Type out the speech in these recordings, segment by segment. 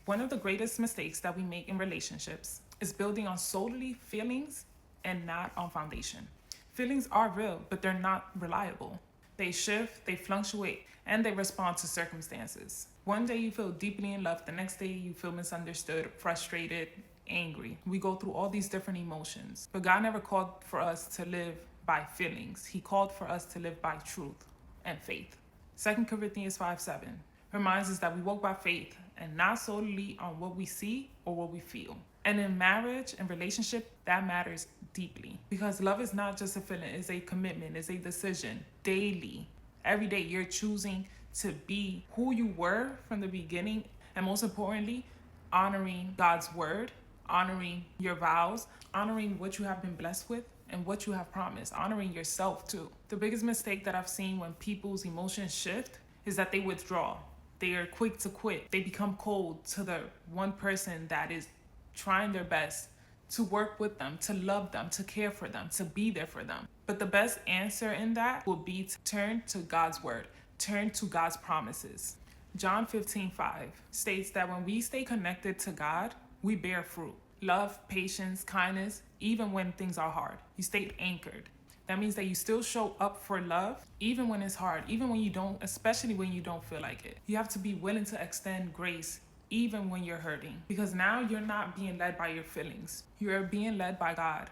One of the greatest mistakes that we make in relationships is building on solely feelings and not on foundation. Feelings are real, but they're not reliable. They shift, they fluctuate, and they respond to circumstances. One day you feel deeply in love, the next day you feel misunderstood, frustrated, angry. We go through all these different emotions. But God never called for us to live by feelings. He called for us to live by truth and faith. 2 Corinthians 5:7 reminds us that we walk by faith and not solely on what we see or what we feel. And in marriage and relationship, that matters deeply, because love is not just a feeling, it's a commitment, it's a decision daily. Every day you're choosing to be who you were from the beginning, and most importantly, honoring God's word, honoring your vows, honoring what you have been blessed with and what you have promised, honoring yourself too. The biggest mistake that I've seen when people's emotions shift is that they withdraw. They are quick to quit. They become cold to the one person that is trying their best to work with them, to love them, to care for them, to be there for them. But the best answer in that will be to turn to God's word, turn to God's promises. John 15:5 states that when we stay connected to God, we bear fruit. Love, patience, kindness, even when things are hard. You stay anchored. That means that you still show up for love, even when it's hard, even when you don't, especially when you don't feel like it. You have to be willing to extend grace, even when you're hurting. Because now you're not being led by your feelings. You're being led by God.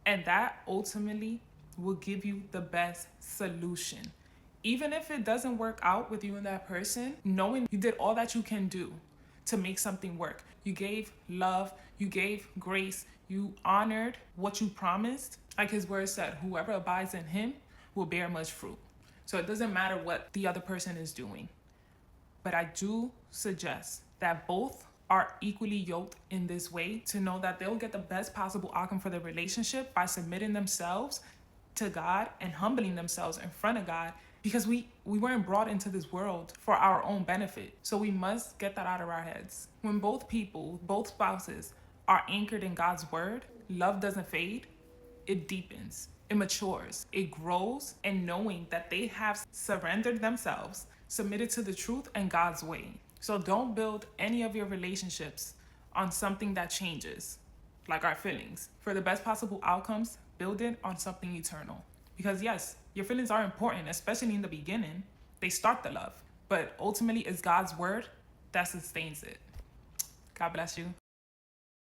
And that ultimately will give you the best solution. Even if it doesn't work out with you and that person, knowing you did all that you can do to make something work. You gave love, you gave grace, you honored what you promised. Like his word said, whoever abides in him will bear much fruit. So it doesn't matter what the other person is doing. But I do suggest that both are equally yoked in this way, to know that they'll get the best possible outcome for their relationship by submitting themselves to God and humbling themselves in front of God, because we weren't brought into this world for our own benefit. So we must get that out of our heads. When both people, both spouses, are anchored in God's word, love doesn't fade, it deepens, it matures, it grows, and knowing that they have surrendered themselves, submitted to the truth and God's way. So don't build any of your relationships on something that changes, like our feelings. For the best possible outcomes, build it on something eternal. Because yes, your feelings are important, especially in the beginning. They start the love. But ultimately, it's God's word that sustains it. God bless you.